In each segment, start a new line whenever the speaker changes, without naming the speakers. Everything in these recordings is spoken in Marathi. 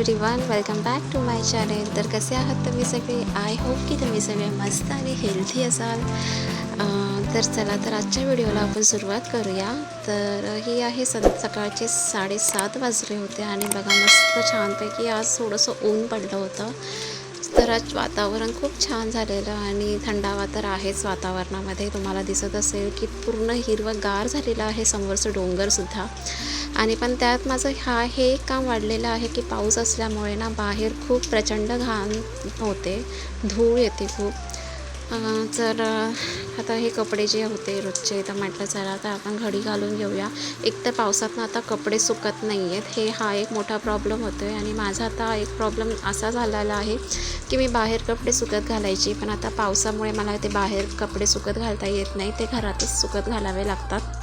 Everyone, welcome back to my channel. तर कसे आहात तुम्ही सगळे? आय होप की तुम्ही सगळे मस्त आणि हेल्थी असाल. तर चला तर आजच्या व्हिडिओला आपण सुरुवात करूया. तर ही आहे सकाळचे 7:30 वाजले होते आणि बघा मस्त छानपैकी आज थोडंसं ऊन पडलं होतं. तर आज वातावरण खूप छान झालेलं आणि थंडावा तर आहेच वातावरणामध्ये. तुम्हाला दिसत असेल की पूर्ण हिरवंगार झालेलं आहे समोरचं डोंगरसुद्धा. आणि पण त्यात माझं हे एक काम वाढलेलं आहे की पाऊस असल्यामुळे ना बाहेर खूप प्रचंड घाण होते, धूळ येते खूप. तर आता हे कपडे जे होते रोजचे, तर म्हटलं चला आता आपण घडी घालून घेऊया. एक तर पावसातनं आता कपडे सुकत नाही आहेत, हा एक मोठा प्रॉब्लेम होतो आहे. आणि माझा आता एक प्रॉब्लेम असा झालेला आहे की मी बाहेर कपडे सुकत घालायची, पण आता पावसामुळे मला ते बाहेर कपडे सुकत घालता येत नाही, ते घरातच सुकत घालावे लागतात.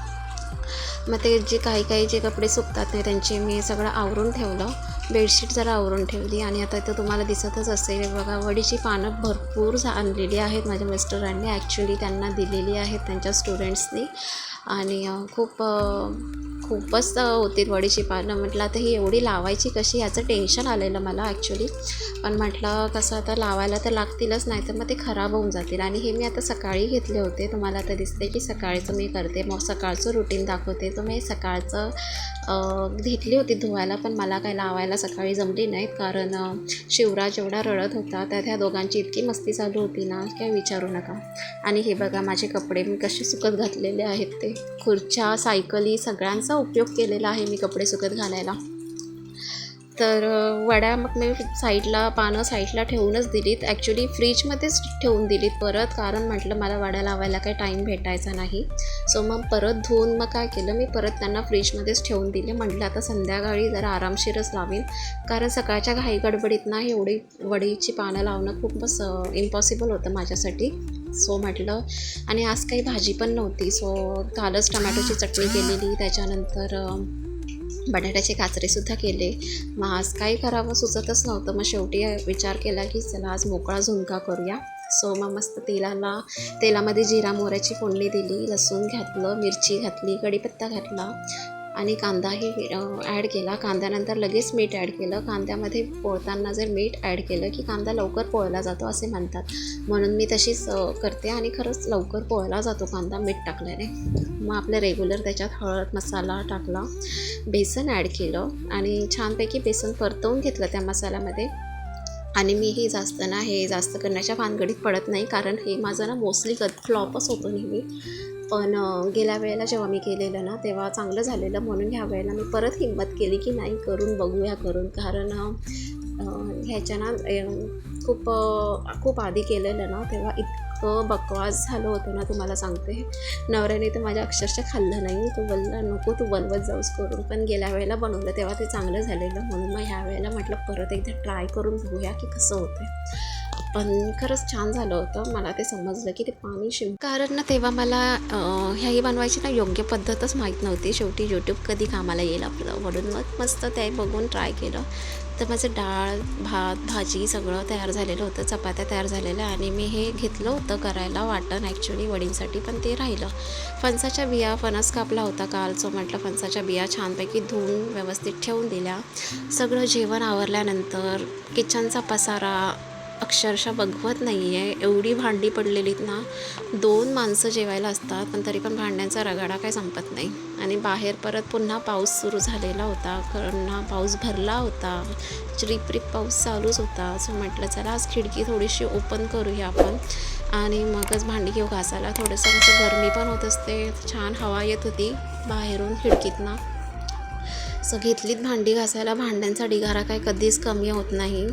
मग ते जे काही जे कपडे सुकतात नाही त्यांचे मी सगळं आवरून ठेवलं. बेडशीट जरा आवरून ठेवली आणि आता इथं तुम्हाला दिसतच असेल बघा, वडीची पानं भरपूर आणलेली आहेत माझ्या मिस्टरांनी. ॲक्च्युली त्यांना दिलेली आहेत त्यांच्या स्टुडंट्सनी. आणि खूपच होती वडीची पानं. म्हटलं आता ही एवढी लावायची कशी, याचं टेन्शन आलेलं मला ॲक्च्युली. पण म्हटलं कसं आता लावायला तर लागतीलच, नाही तर मग ते खराब होऊन जातील. आणि हे मी आता सकाळी घेतले होते. तुम्हाला आता दिसते की सकाळचं मी करते, मग सकाळचं रुटीन दाखवते. तर मी सकाळचं घेतली होती धुवायला, पण मला काय लावायला सकाळी जमली नाहीत, कारण शिवराज एवढा रडत होता. त्यात ह्या दोघांची इतकी मस्ती चालू होती ना, काय विचारू नका. आणि हे बघा माझे कपडे मी कसे सुकत घातलेले आहेत. ते खुर्च्या, सायकली सगळ्यांचा उपयोग केलेला आहे मी कपडे सुकत घालायला. तर वड्या मग मी पानं साईडला ठेवूनच दिलीत. ॲक्च्युली फ्रीजमध्येच ठेवून दिलीत परत, कारण म्हटलं मला वड्या लावायला काही टाईम भेटायचा नाही. सो मग परत धुवून मग काय केलं, मी परत त्यांना फ्रीजमध्येच ठेवून दिले. म्हटलं आता संध्याकाळी जरा आरामशीरच लावेल, कारण सकाळच्या घाई गडबडीत ना एवढी वडीची पानं लावणं खूपच इम्पॉसिबल होतं माझ्यासाठी. सो म्हटलं, आणि आज काही भाजी पण नव्हती, सो कालच टमॅटोची चटणी केलेली, त्याच्यानंतर बटाट्याचे काचरेसुद्धा केले. मग आज काही करावं सुचतच नव्हतं. मग शेवटी विचार केला की चला आज मोकळा झुणका करूया. सो मग मस्त तेलामध्ये जिरा मोहऱ्याची फोडणी दिली, लसूण घातलं, मिरची घातली, कढीपत्ता घातला आणि कांदाही ॲड केला. कांद्यानंतर लगेच मीठ ॲड केलं. कांद्यामध्ये पोळताना जर मीठ ॲड केलं की कांदा लवकर पोळला जातो असे म्हणतात, म्हणून मी तशीच करते आणि खरंच लवकर पोळला जातो कांदा मीठ टाकल्याने. मग आपलं रेग्युलर त्याच्यात हळद मसाला टाकला, बेसन ॲड केलं आणि छानपैकी बेसन परतवून घेतलं त्या मसाल्यामध्ये. आणि मी हे जास्त करण्याच्या भानगडीत पडत नाही, कारण हे माझं ना मोस्टली फ्लॉपच होतं नेहमी. पण गेल्या वेळेला जेव्हा मी केलेलं ना तेव्हा चांगलं झालेलं, म्हणून ह्या वेळेला मी परत हिंमत केली की नाही करून बघूया कारण ह्याच्या ना खूप आधी केलेलं ना तेव्हा इतकं बकवास झालं होतं ना, तुम्हाला सांगते. नवऱ्याने तर माझ्या अक्षरशः खाल्लं नाही. तो बोलला नको तू बनवत जाऊस करून. पण गेल्या वेळेला बनवलं तेव्हा ते चांगलं झालेलं, म्हणून मग ह्या वेळेला म्हटलं परत एकदा ट्राय करून बघूया की कसं होतं. पण खरंच छान झालं होतं. मला ते समजलं की ते पाणी कारण ना तेव्हा मला ह्याही बनवायची ना योग्य पद्धतच माहीत नव्हती. शेवटी यूट्यूब कधी कामाला येईल आपलं, म्हणून मग मस्त ते बघून ट्राय केलं. तर माझं डाळ, भात, भाजी सगळं तयार झालेलं होतं, चपात्या तयार झालेल्या. आणि मी हे घेतलं होतं करायला वाटण ॲक्च्युली वडींसाठी, पण ते राहिलं. फणसाच्या बिया, फणस कापला होता कालचं, म्हटलं फणसाच्या बिया छानपैकी धुवून व्यवस्थित ठेवून दिल्या. सगळं जेवण आवरल्यानंतर किचनचा पसारा अक्षरशः बघवत नाही आहे, एवढी भांडी पडलेलीत ना. 2 माणसं जेवायला असतात, पण तरी पण भांड्यांचा रगाडा काय संपत नाही. आणि बाहेर परत पुन्हा पाऊस सुरू झालेला होता, पुन्हा पाऊस भरला होता, रिप पाऊस चालूच होता. सो म्हटलं चला आज खिडकी थोडीशी ओपन करूया आपण आणि मगच भांडी घेऊ घासायला. थोडंसं कसं गरमी पण होत असते, छान हवा येत होती बाहेरून खिडकीतनं. सो घेतलीत भांडी घासायला. भांड्यांचा ढिगारा काय कधीच कमी होत नाही,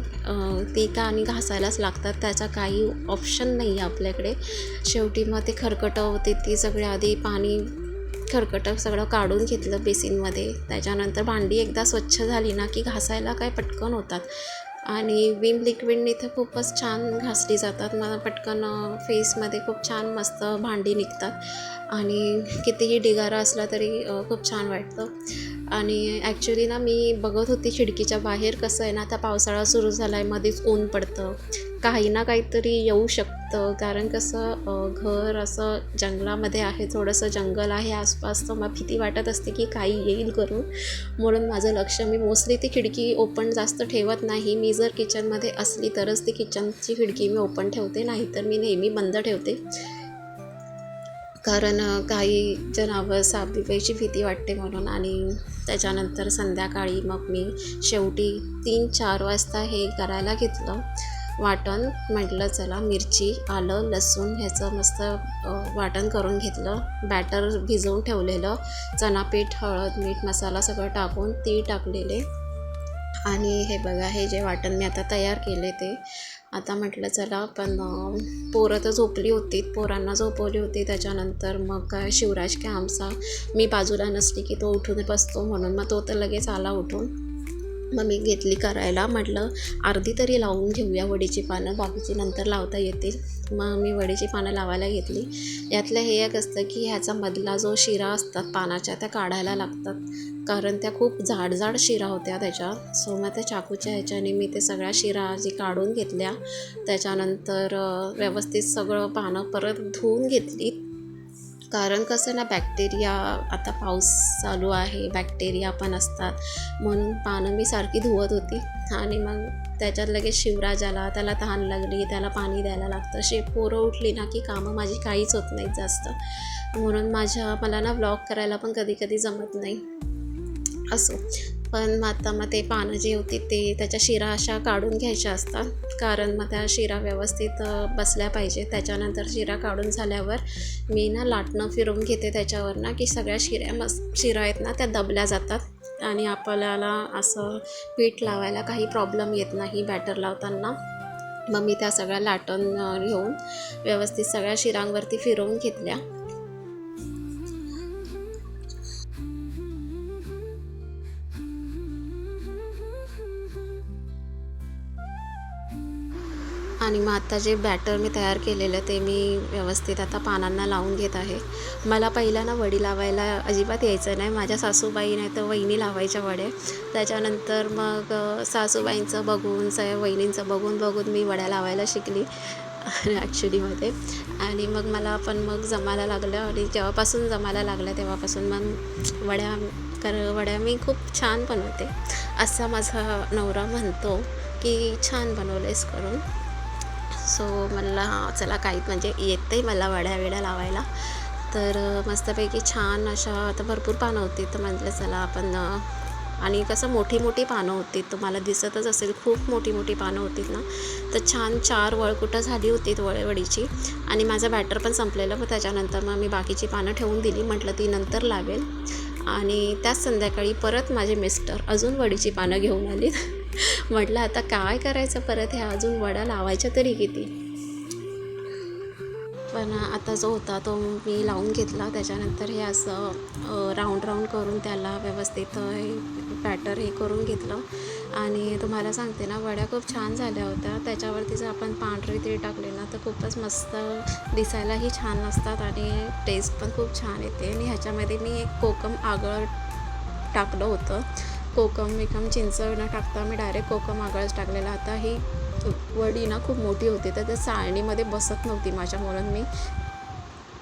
ती का आणि घासायलाच लागतात, त्याचा काही ऑप्शन नाही आहे आपल्याकडे. शेवटी मग ते खरकटं होते ती सगळे आधी पाणी खरकटं सगळं काढून घेतलं बेसिनमध्ये. त्याच्यानंतर भांडी एकदा स्वच्छ झाली ना की घासायला काय पटकन होतात. आणि विम लिक्विडने तर खूपच छान घासली जातात. मला पटकन फेसमध्ये खूप छान मस्त भांडी निघतात. आणि कितीही ढिगारा असला तरी खूप छान वाटतं. आणि ॲक्च्युली ना मी बघत होती खिडकीच्या बाहेर, कसं आहे ना आता पावसाळा सुरू झाला आहे, मध्येच ऊन पडतं, काही ना काहीतरी येऊ शकतं. कारण कसं घर असं जंगलामध्ये आहे, थोडंसं जंगल आहे आसपास, तर मला भीती वाटत असते की काही येईल करून. म्हणून माझं लक्ष, मी मोस्टली ती खिडकी ओपन जास्त ठेवत नाही. मी जर किचनमध्ये असली तरच ती किचनची खिडकी मी ओपन ठेवते, नाहीतर मी नेहमी बंद ठेवते. कारण काही जनावर साप बिपायची भीती वाटते म्हणून. आणि त्याच्यानंतर संध्याकाळी मग मी शेवटी 3-4 वाजता हे करायला घेतलं वाटण. म्हटलं चला मिरची, आलं, लसूण ह्याचं मस्त वाटण करून घेतलं. बॅटर भिजवून ठेवलेलं, चणापीठ, हळद, मीठ, मसाला सगळं टाकून तीळ टाकलेले. आणि हे बघा, हे जे वाटण मी आता तयार केले ते आता म्हटलं चला. पण पोरं तर झोपली होती, पोरांना झोपवली होती. त्याच्यानंतर मग काय शिवराज काय आमचा, मी बाजूला नसली की तो उठून बसतो, म्हणून मग तो तर लगेच आला उठून. मग मी घेतली करायला. म्हटलं अर्धी तरी लावून घेऊया वडीची पानं, बाकीची नंतर लावता येतील. मग मी वडीची पानं लावायला घेतली. यातलं हे एक असतं की ह्याचा मधला जो शिरा असतात पानाच्या, त्या काढायला लागतात, कारण त्या खूप जाड शिरा होत्या त्याच्या. सो मग त्या चाकूच्या ह्याच्याने मी ते सगळ्या शिरा जी काढून घेतल्या. त्याच्यानंतर व्यवस्थित सगळं पानं परत धुवून घेतली. कारण कसं ना, बॅक्टेरिया, आता पाऊस चालू आहे, बॅक्टेरिया पण असतात, म्हणून पानं मी सारखी धुवत होती. आणि मग त्याच्यात लगेच शिवराज आला, त्याला तहान लागली, त्याला पाणी द्यायला लागतं. पोरं उठली ना की कामं माझी काहीच होत नाहीत जास्त, म्हणून मला ना व्लॉग करायला पण कधी कधी जमत नाही. असो, पण मग ते पानं जी होती ते त्याच्या शिरा अशा काढून घ्यायच्या असतात, कारण मग त्या शिरा व्यवस्थित बसल्या पाहिजे. त्याच्यानंतर शिरा काढून झाल्यावर मी ना लाटणं फिरवून घेते त्याच्यावर ना, की सगळ्या शिरा आहेत ना त्या दबल्या जातात आणि आपल्याला असं पीठ लावायला काही प्रॉब्लेम येत नाही बॅटर लावताना. मग मी त्या सगळ्या लाटून घेऊन व्यवस्थित सगळ्या शिरांवरती फिरवून घेतल्या. आणि मग आता जे बॅटर मी तयार केलेलं ते मी व्यवस्थित आता पानांना लावून घेत आहे. मला पहिला ना वडी लावायला अजिबात यायचं नाही. माझ्या सासूबाई नाही तर वहिनी लावायच्या वड्या. त्याच्यानंतर मग सासूबाईंचं बघून, वहिनींचं बघून मी वड्या लावायला शिकली ॲक्च्युलीमध्ये. आणि मग मला पण मग जमायला लागलं, आणि जेव्हापासून जमायला लागलं तेव्हापासून मग वड्या मी खूप छान बनवते, असा माझा नवरा म्हणतो की छान बनवलेस करून. सो मला चला काही म्हणजे येते मला वड्या लावायला. तर मस्तपैकी छान अशा आता भरपूर पानं होती, तर म्हटलं चला आपण, आणि कसं मोठी पानं होती, तुम्हाला दिसतच असेल, खूप मोठी पानं होती ना. तर छान 4 वळकुटं झाली होती वडीची. आणि माझं बॅटर पण संपलेलं. मग त्याच्यानंतर मग मी बाकीची पानं ठेवून दिली, म्हटलं ती नंतर लावेल. आणि त्याच संध्याकाळी परत माझे मिस्टर अजून वडीची पानं घेऊन आली. म्हटलं आता काय करायचं परत, ह्या अजून वड्या लावायच्या तरी किती. पण आता जो होता तो मी लावून घेतला. त्याच्यानंतर हे असं राऊंड करून त्याला व्यवस्थित बॅटर हे करून घेतलं. आणि तुम्हाला सांगते ना, वड्या खूप छान झाल्या होत्या. त्याच्यावरती जर आपण पांढरी तीळ टाकले ना तर खूपच मस्त दिसायलाही छान असतात, आणि टेस्ट पण खूप छान येते. आणि ह्याच्यामध्ये मी एक कोकम आगळ टाकलं होतं. कोकम चिंच न टाकता मी डायरेक्ट कोकम आगळच टाकलेला. आता ही वडी ना खूप मोठी होती, तर त्या चाळणीमध्ये बसत नव्हती माझ्या, म्हणून मी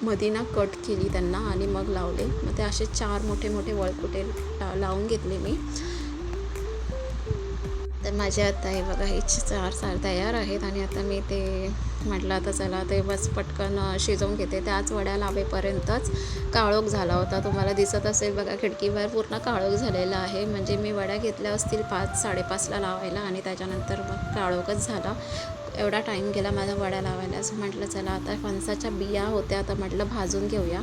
मध्ये ना कट केली त्यांना आणि मग लावले. मग ते असे 4 मोठे वळकुटे लावून घेतले मी. तर माझे आता हे बघा, हे 4 तयार आहेत. आणि आता मी ते म्हटलं आता चला ते बस पटकन शिजवून घेते. त्याच वड्या लावेपर्यंतच काळोख झाला होता. तुम्हाला दिसत असेल बघा, खिडकीवर पूर्ण काळोख झालेला आहे. म्हणजे मी वड्या घेतल्या असतील 5-5:30ला लावायला, आणि त्याच्यानंतर मग काळोखच झाला. एवढा टाईम गेला माझ्या वड्या लावायला. असं म्हटलं चला आता फणसाच्या बिया होत्या, आता म्हटलं भाजून घेऊया.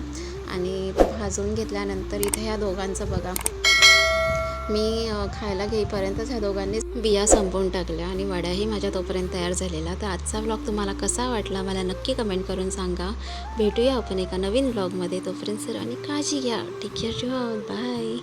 आणि भाजून घेतल्यानंतर इथे ह्या दोघांचं बघा, मी खायला घेईपर्यंतच ह्या दोघांनी बिया संपवून टाकल्या, आणि वड्याही माझ्या तोपर्यंत तयार झालेला. तर आजचा व्लॉग तुम्हाला कसा वाटला मला नक्की कमेंट करून सांगा. भेटूया आपण एका नवीन व्लॉगमध्ये. तोपर्यंत सर्वांनी काळजी घ्या. Take care. बाय.